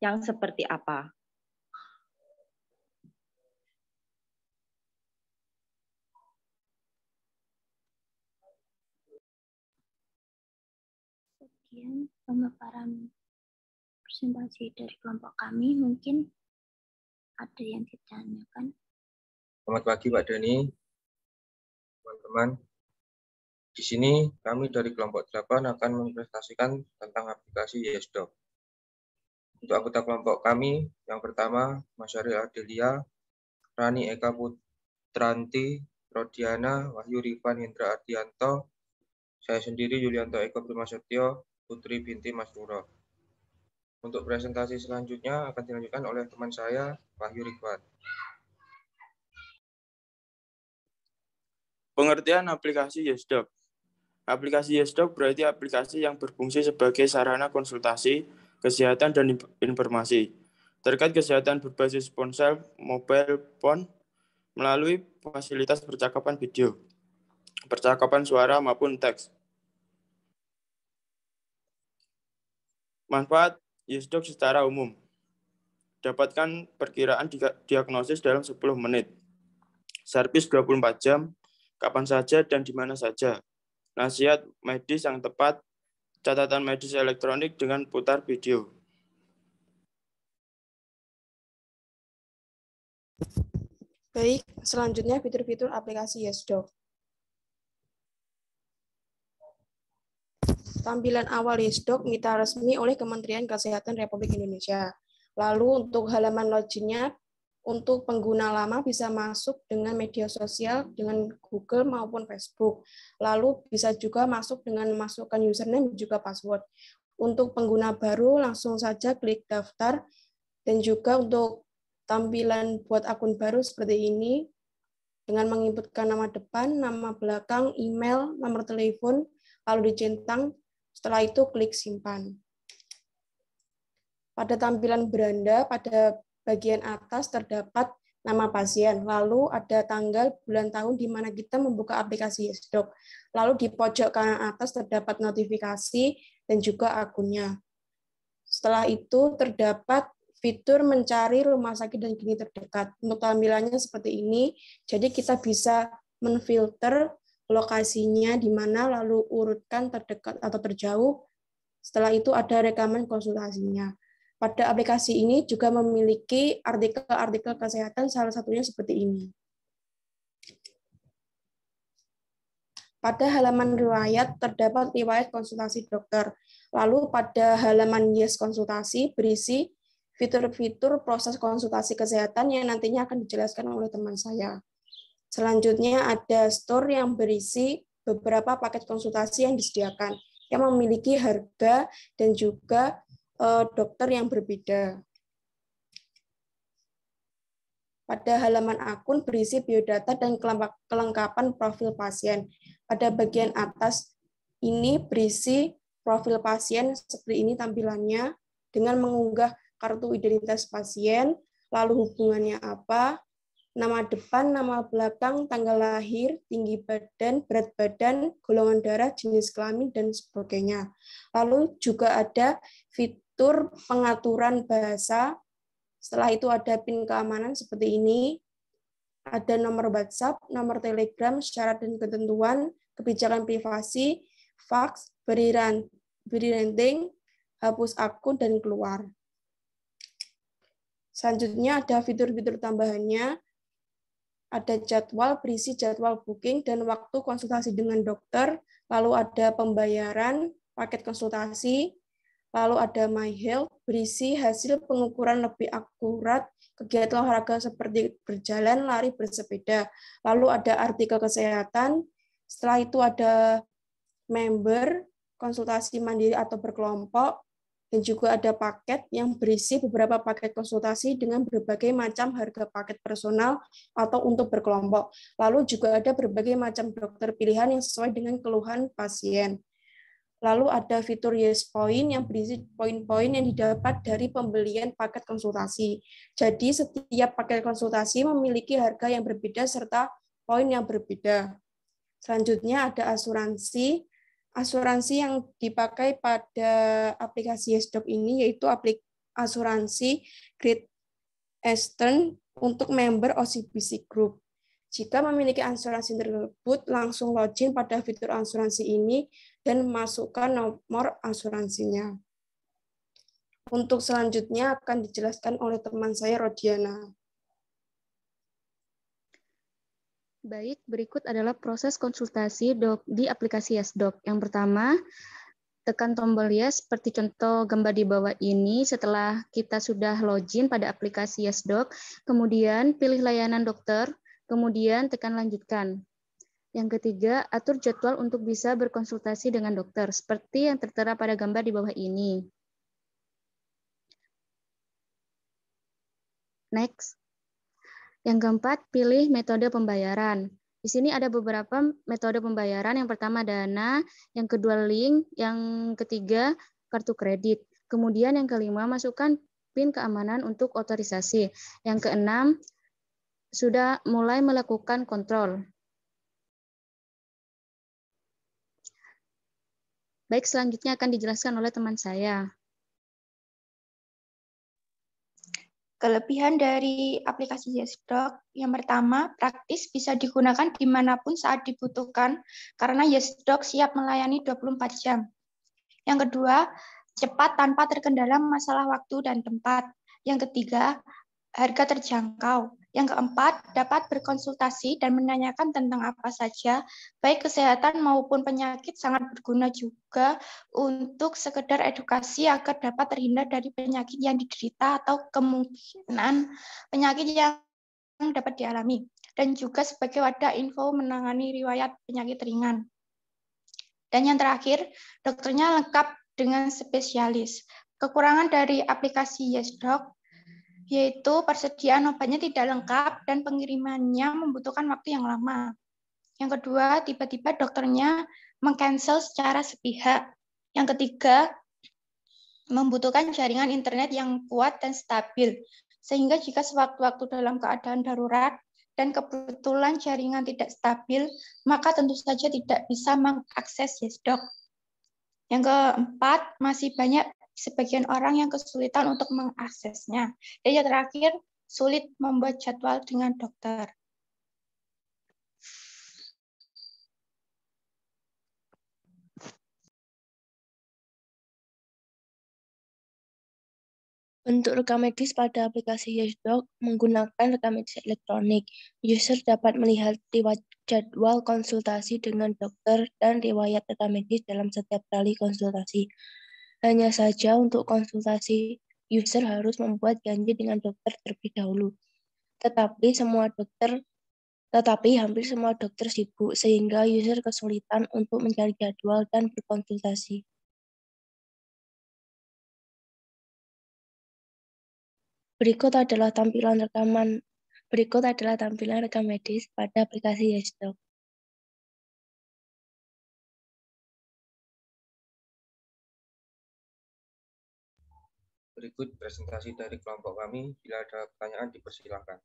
U: yang seperti apa.
S: Sekian pemaparan presentasi dari kelompok kami. Mungkin ada yang ditanyakan.
D: Selamat pagi Pak Dani, teman-teman. Di sini kami dari kelompok 8 akan mempresentasikan tentang aplikasi YesDoc. Untuk anggota kelompok kami, yang pertama, Masyari Ardelia, Rani Eka Putranti, Rodiana, Wahyu Rifan Hendra Ardianto, saya sendiri Yulianto Eko Primasetyo, Putri binti Masruro. Untuk presentasi selanjutnya akan dilanjutkan oleh teman saya, Wahyu Rifan.
V: Pengertian aplikasi YesDoc. Aplikasi YesDoc berarti aplikasi yang berfungsi sebagai sarana konsultasi, kesehatan, dan informasi terkait kesehatan berbasis ponsel, mobile phone, melalui fasilitas percakapan video, percakapan suara, maupun teks. Manfaat YesDoc secara umum. Dapatkan perkiraan diagnosis dalam 10 menit. Servis 24 jam, kapan saja dan di mana saja. Nasihat medis yang tepat, catatan medis elektronik dengan putar video.
C: Baik, selanjutnya fitur-fitur aplikasi YesDoc. Tampilan awal YesDoc mitra resmi oleh Kementerian Kesehatan Republik Indonesia. Lalu untuk halaman loginnya, untuk pengguna lama bisa masuk dengan media sosial, dengan Google maupun Facebook. Lalu bisa juga masuk dengan memasukkan username juga password. Untuk pengguna baru langsung saja klik daftar, dan juga untuk tampilan buat akun baru seperti ini, dengan menginputkan nama depan, nama belakang, email, nomor telepon, lalu dicentang, setelah itu klik simpan. Pada tampilan beranda, pada bagian atas terdapat nama pasien, lalu ada tanggal, bulan, tahun di mana kita membuka aplikasi YesDoc. Lalu di pojok kanan atas terdapat notifikasi dan juga akunnya. Setelah itu terdapat fitur mencari rumah sakit dan klinik terdekat. Untuk tampilannya seperti ini, jadi kita bisa menfilter lokasinya di mana, lalu urutkan terdekat atau terjauh. Setelah itu ada rekaman konsultasinya. Pada aplikasi ini juga memiliki artikel-artikel kesehatan, salah satunya seperti ini. Pada halaman riwayat terdapat riwayat konsultasi dokter. Lalu pada halaman Yes konsultasi berisi fitur-fitur proses konsultasi kesehatan yang nantinya akan dijelaskan oleh teman saya. Selanjutnya ada store yang berisi beberapa paket konsultasi yang disediakan, yang memiliki harga dan juga dokter yang berbeda. Pada halaman akun berisi biodata dan kelengkapan profil pasien. Pada bagian atas ini berisi profil pasien seperti ini tampilannya, dengan mengunggah kartu identitas pasien, lalu hubungannya apa, nama depan, nama belakang, tanggal lahir, tinggi badan, berat badan, golongan darah, jenis kelamin, dan sebagainya. Lalu juga ada fitur pengaturan bahasa. Setelah itu ada PIN keamanan seperti ini. Ada nomor WhatsApp, nomor Telegram, syarat dan ketentuan, kebijakan privasi, fax, beri rating, hapus akun, dan keluar. Selanjutnya ada fitur-fitur tambahannya. Ada jadwal, berisi jadwal booking dan waktu konsultasi dengan dokter, lalu ada pembayaran, paket konsultasi,
G: Lalu ada My Health, berisi hasil pengukuran lebih akurat kegiatan olahraga seperti berjalan, lari, bersepeda. Lalu ada artikel kesehatan, setelah itu ada member, konsultasi mandiri atau berkelompok, dan juga ada paket yang berisi beberapa paket konsultasi dengan berbagai macam harga paket personal atau untuk berkelompok. Lalu juga ada berbagai macam dokter pilihan yang sesuai dengan keluhan pasien. Lalu ada fitur Yes Point yang berisi poin-poin yang didapat dari pembelian paket konsultasi. Jadi setiap paket konsultasi memiliki harga yang berbeda serta poin yang berbeda. Selanjutnya ada asuransi. Asuransi yang dipakai pada aplikasi YesDoc ini yaitu asuransi Great Eastern untuk member OCBC Group. Jika memiliki asuransi tersebut, langsung login pada fitur asuransi ini dan masukkan nomor asuransinya. Untuk selanjutnya akan dijelaskan oleh teman saya, Rodiana.
H: Baik, berikut adalah proses konsultasi di aplikasi YesDoc. Yang pertama, tekan tombol Yes seperti contoh gambar di bawah ini. Setelah kita sudah login pada aplikasi YesDoc, kemudian pilih layanan dokter, kemudian tekan lanjutkan. Yang ketiga, atur jadwal untuk bisa berkonsultasi dengan dokter, seperti yang tertera pada gambar di bawah ini. Next. Yang keempat, pilih metode pembayaran. Di sini ada beberapa metode pembayaran. Yang pertama dana, yang kedua link, yang ketiga kartu kredit. Kemudian yang kelima, masukkan PIN keamanan untuk otorisasi. Yang keenam, sudah mulai melakukan kontrol. Baik, selanjutnya akan dijelaskan oleh teman saya.
M: Kelebihan dari aplikasi YesDoc, yang pertama, praktis bisa digunakan dimanapun saat dibutuhkan, karena YesDoc siap melayani 24 jam. Yang kedua, cepat tanpa terkendala masalah waktu dan tempat. Yang ketiga, harga terjangkau. Yang keempat, dapat berkonsultasi dan menanyakan tentang apa saja, baik kesehatan maupun penyakit, sangat berguna juga untuk sekedar edukasi agar dapat terhindar dari penyakit yang diderita atau kemungkinan penyakit yang dapat dialami. Dan juga sebagai wadah info menangani riwayat penyakit ringan. Dan yang terakhir, dokternya lengkap dengan spesialis. Kekurangan dari aplikasi YesDoc yaitu persediaan obatnya tidak lengkap dan pengirimannya membutuhkan waktu yang lama. Yang kedua, tiba-tiba dokternya meng-cancel secara sepihak. Yang ketiga, membutuhkan jaringan internet yang kuat dan stabil, sehingga jika sewaktu-waktu dalam keadaan darurat dan kebetulan jaringan tidak stabil, maka tentu saja tidak bisa mengakses YesDoc. Yang keempat, masih banyak sebagian orang yang kesulitan untuk mengaksesnya. Dan yang terakhir, sulit membuat jadwal dengan dokter.
W: Untuk rekam medis pada aplikasi YesDoc menggunakan rekam medis elektronik. User dapat melihat riwayat jadwal konsultasi dengan dokter dan riwayat rekam medis dalam setiap kali konsultasi. Hanya saja untuk konsultasi, user harus membuat janji dengan dokter terlebih dahulu. Tetapi hampir semua dokter sibuk, sehingga user kesulitan untuk mencari jadwal dan berkonsultasi. Berikut adalah tampilan rekam medis pada aplikasi YesDoc.
D: Berikut presentasi dari kelompok kami. Bila ada pertanyaan, dipersilakan.